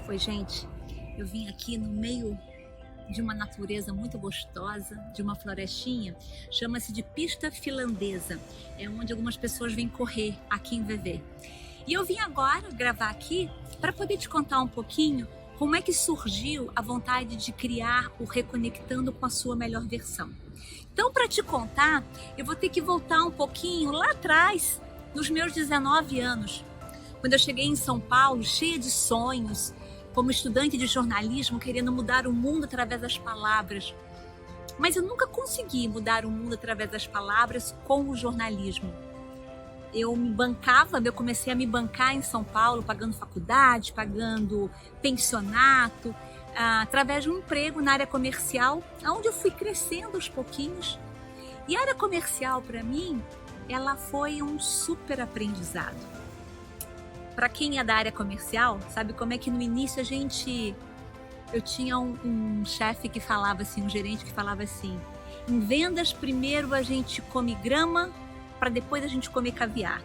Oi, gente, eu vim aqui no meio de uma natureza muito gostosa, de uma florestinha, chama-se de pista finlandesa, é onde algumas pessoas vêm correr aqui em VV. E eu vim agora gravar aqui para poder te contar um pouquinho como é que surgiu a vontade de criar o Reconectando com a Sua Melhor Versão. Então, para te contar, eu vou ter que voltar um pouquinho lá atrás, nos meus 19 anos, quando eu cheguei em São Paulo, cheia de sonhos, como estudante de jornalismo, querendo mudar o mundo através das palavras. Mas eu nunca consegui mudar o mundo através das palavras com o jornalismo. Eu comecei a me bancar em São Paulo, pagando faculdade, pagando pensionato, através de um emprego na área comercial, onde eu fui crescendo aos pouquinhos. E a área comercial, para mim, ela foi um super aprendizado. Para quem é da área comercial, sabe como é que no início eu tinha um chefe que falava assim, um gerente que falava assim: em vendas primeiro a gente come grama, para depois a gente comer caviar.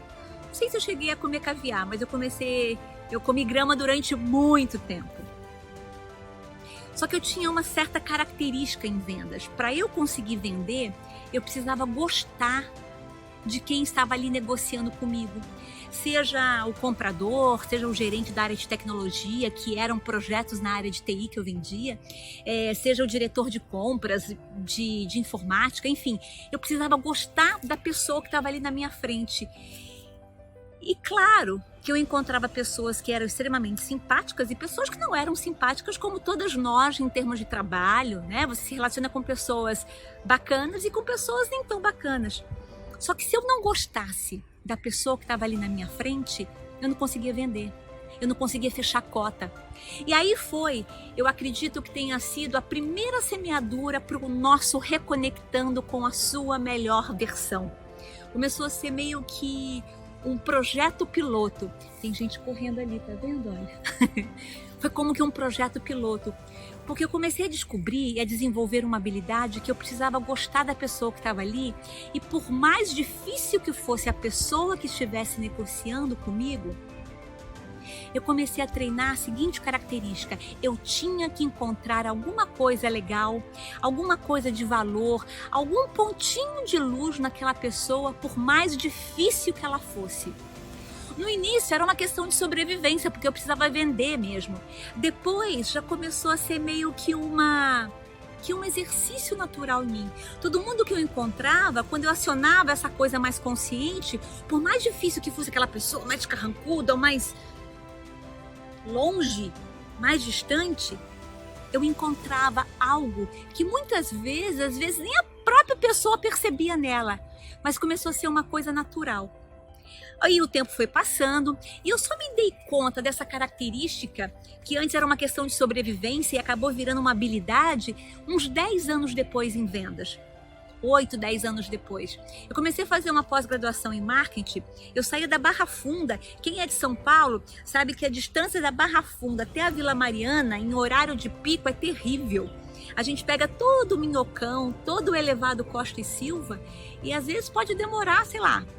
Não sei se eu cheguei a comer caviar, mas eu comi grama durante muito tempo. Só que eu tinha uma certa característica em vendas. Para eu conseguir vender, eu precisava gostar de quem estava ali negociando comigo. Seja o comprador, seja o gerente da área de tecnologia, que eram projetos na área de TI que eu vendia, seja o diretor de compras, de informática, enfim. Eu precisava gostar da pessoa que estava ali na minha frente. E claro que eu encontrava pessoas que eram extremamente simpáticas e pessoas que não eram simpáticas, como todas nós em termos de trabalho, né? Você se relaciona com pessoas bacanas e com pessoas nem tão bacanas. Só que se eu não gostasse da pessoa que estava ali na minha frente, eu não conseguia vender, eu não conseguia fechar cota. E aí eu acredito que tenha sido a primeira semeadura para o nosso Reconectando com a Sua Melhor Versão. Começou a ser meio que um projeto piloto. Tem gente correndo ali, tá vendo? Olha. Foi como que um projeto piloto. Porque eu comecei a descobrir e a desenvolver uma habilidade que eu precisava gostar da pessoa que estava ali, e por mais difícil que fosse a pessoa que estivesse negociando comigo, eu comecei a treinar a seguinte característica: eu tinha que encontrar alguma coisa legal, alguma coisa de valor, algum pontinho de luz naquela pessoa, por mais difícil que ela fosse. No início era uma questão de sobrevivência, porque eu precisava vender mesmo. Depois já começou a ser meio que um exercício natural em mim. Todo mundo que eu encontrava, quando eu acionava essa coisa mais consciente, por mais difícil que fosse aquela pessoa, mais carrancuda ou mais longe, mais distante, eu encontrava algo que muitas vezes, às vezes nem a própria pessoa percebia nela, mas começou a ser uma coisa natural. Aí o tempo foi passando e eu só me dei conta dessa característica, que antes era uma questão de sobrevivência e acabou virando uma habilidade, uns 10 anos depois em vendas. 8, 10 anos depois. Eu comecei a fazer uma pós-graduação em marketing, eu saía da Barra Funda. Quem é de São Paulo sabe que a distância da Barra Funda até a Vila Mariana, em horário de pico, é terrível. A gente pega todo o Minhocão, todo o elevado Costa e Silva, e às vezes pode demorar,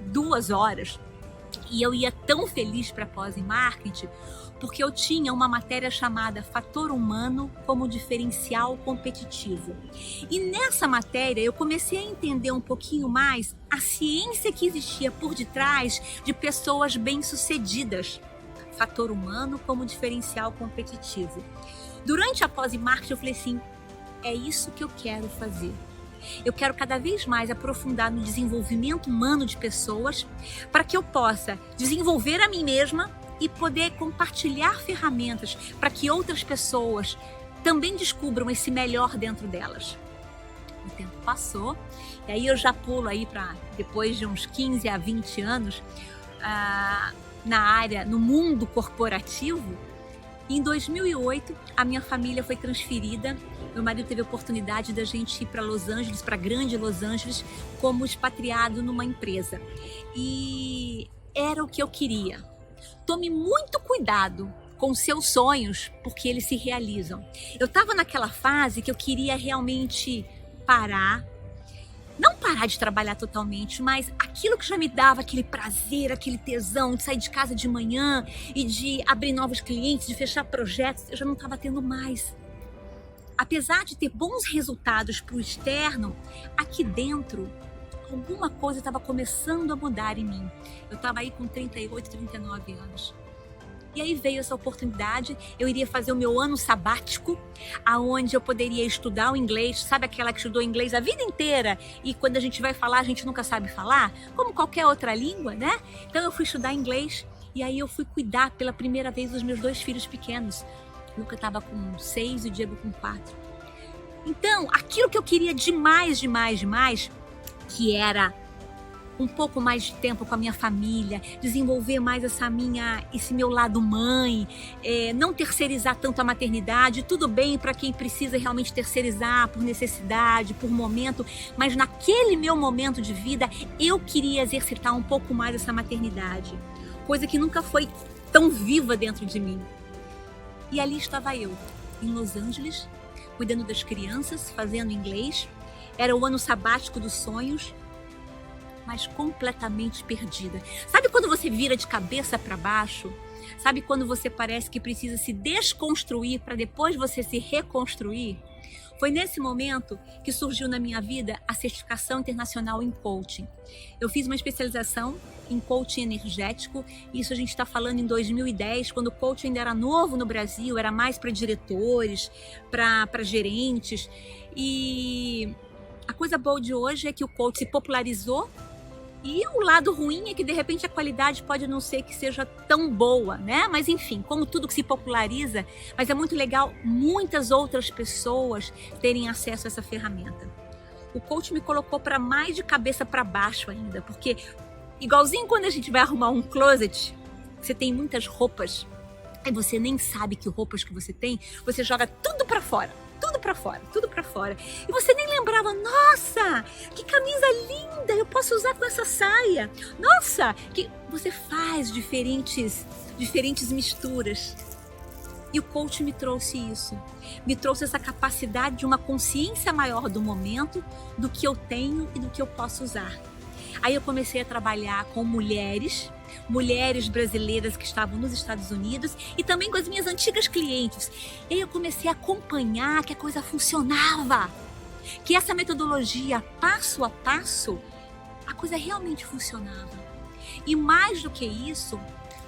2 horas. E eu ia tão feliz para pós em marketing, porque eu tinha uma matéria chamada Fator Humano como Diferencial Competitivo. E nessa matéria eu comecei a entender um pouquinho mais a ciência que existia por detrás de pessoas bem-sucedidas. Fator Humano como Diferencial Competitivo. Durante a pós em marketing eu falei assim: é isso que eu quero fazer. Eu quero cada vez mais aprofundar no desenvolvimento humano de pessoas, para que eu possa desenvolver a mim mesma e poder compartilhar ferramentas para que outras pessoas também descubram esse melhor dentro delas. O tempo passou, e aí eu já pulo aí para depois de uns 15 a 20 anos na área, no mundo corporativo. Em 2008, a minha família foi transferida. Meu marido teve a oportunidade da gente ir para Los Angeles, para grande Los Angeles, como expatriado numa empresa. E era o que eu queria. Tome muito cuidado com os seus sonhos, porque eles se realizam. Eu estava naquela fase que eu queria realmente parar, não parar de trabalhar totalmente, mas aquilo que já me dava aquele prazer, aquele tesão de sair de casa de manhã e de abrir novos clientes, de fechar projetos, eu já não estava tendo mais. Apesar de ter bons resultados para o externo, aqui dentro, alguma coisa estava começando a mudar em mim. Eu estava aí com 38, 39 anos. E aí veio essa oportunidade, eu iria fazer o meu ano sabático, aonde eu poderia estudar o inglês, sabe aquela que estudou inglês a vida inteira e quando a gente vai falar, a gente nunca sabe falar, como qualquer outra língua, né? Então eu fui estudar inglês e aí eu fui cuidar pela primeira vez dos meus 2 filhos pequenos. O Luca estava com 6 e o Diego com 4. Então, aquilo que eu queria demais, que era um pouco mais de tempo com a minha família, desenvolver mais esse meu lado mãe, não terceirizar tanto a maternidade, tudo bem para quem precisa realmente terceirizar por necessidade, por momento, mas naquele meu momento de vida eu queria exercitar um pouco mais essa maternidade, coisa que nunca foi tão viva dentro de mim. E ali estava eu, em Los Angeles, cuidando das crianças, fazendo inglês, era o ano sabático dos sonhos, mas completamente perdida. Sabe quando você vira de cabeça para baixo? Sabe quando você parece que precisa se desconstruir para depois você se reconstruir? Foi nesse momento que surgiu na minha vida a certificação internacional em coaching. Eu fiz uma especialização em coaching energético, isso a gente está falando em 2010, quando o coaching ainda era novo no Brasil, era mais para diretores, para gerentes. E a coisa boa de hoje é que o coaching se popularizou. E o lado ruim é que, de repente, a qualidade pode não ser que seja tão boa, né? Mas, enfim, como tudo que se populariza, mas é muito legal muitas outras pessoas terem acesso a essa ferramenta. O coach me colocou para mais de cabeça para baixo ainda, porque, igualzinho quando a gente vai arrumar um closet, você tem muitas roupas, e você nem sabe que roupas que você tem, você joga tudo para fora. Tudo pra fora. E você nem lembrava, nossa, que camisa linda, eu posso usar com essa saia. Nossa, que você faz diferentes misturas. E o coach me trouxe isso. Me trouxe essa capacidade de uma consciência maior do momento, do que eu tenho e do que eu posso usar. Aí eu comecei a trabalhar com mulheres brasileiras que estavam nos Estados Unidos e também com as minhas antigas clientes. E aí eu comecei a acompanhar que a coisa funcionava, que essa metodologia, passo a passo, a coisa realmente funcionava. E mais do que isso,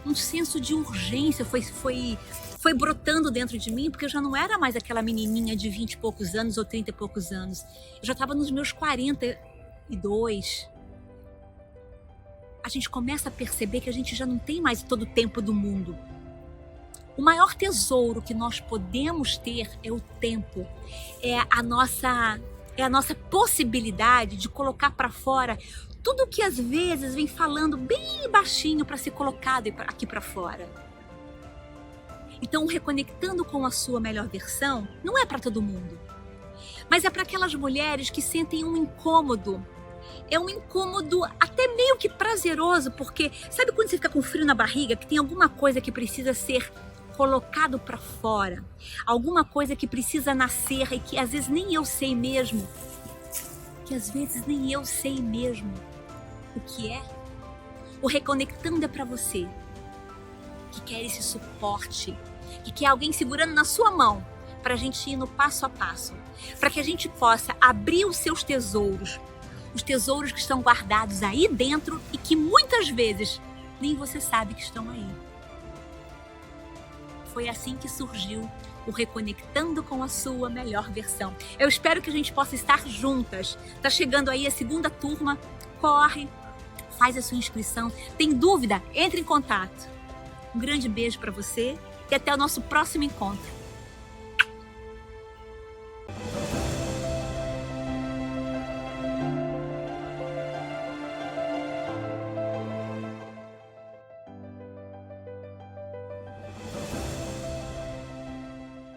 um senso de urgência foi brotando dentro de mim, porque eu já não era mais aquela menininha de 20 e poucos anos ou 30 e poucos anos. Eu já estava nos meus 42. A gente começa a perceber que a gente já não tem mais todo o tempo do mundo. O maior tesouro que nós podemos ter é o tempo, é a nossa possibilidade de colocar para fora tudo que às vezes vem falando bem baixinho para ser colocado aqui para fora. Então, reconectando com a sua melhor versão, não é para todo mundo, mas é para aquelas mulheres que sentem um incômodo. É um incômodo até meio que prazeroso, porque sabe quando você fica com frio na barriga, que tem alguma coisa que precisa ser colocado para fora, alguma coisa que precisa nascer e que às vezes nem eu sei mesmo, o que é? O reconectando é para você, que quer esse suporte, que quer alguém segurando na sua mão, para a gente ir no passo a passo, para que a gente possa abrir os seus tesouros, os tesouros que estão guardados aí dentro e que muitas vezes nem você sabe que estão aí. Foi assim que surgiu o Reconectando com a Sua Melhor Versão. Eu espero que a gente possa estar juntas. Tá chegando aí a 2ª turma, corre, faz a sua inscrição. Tem dúvida? Entre em contato. Um grande beijo para você e até o nosso próximo encontro.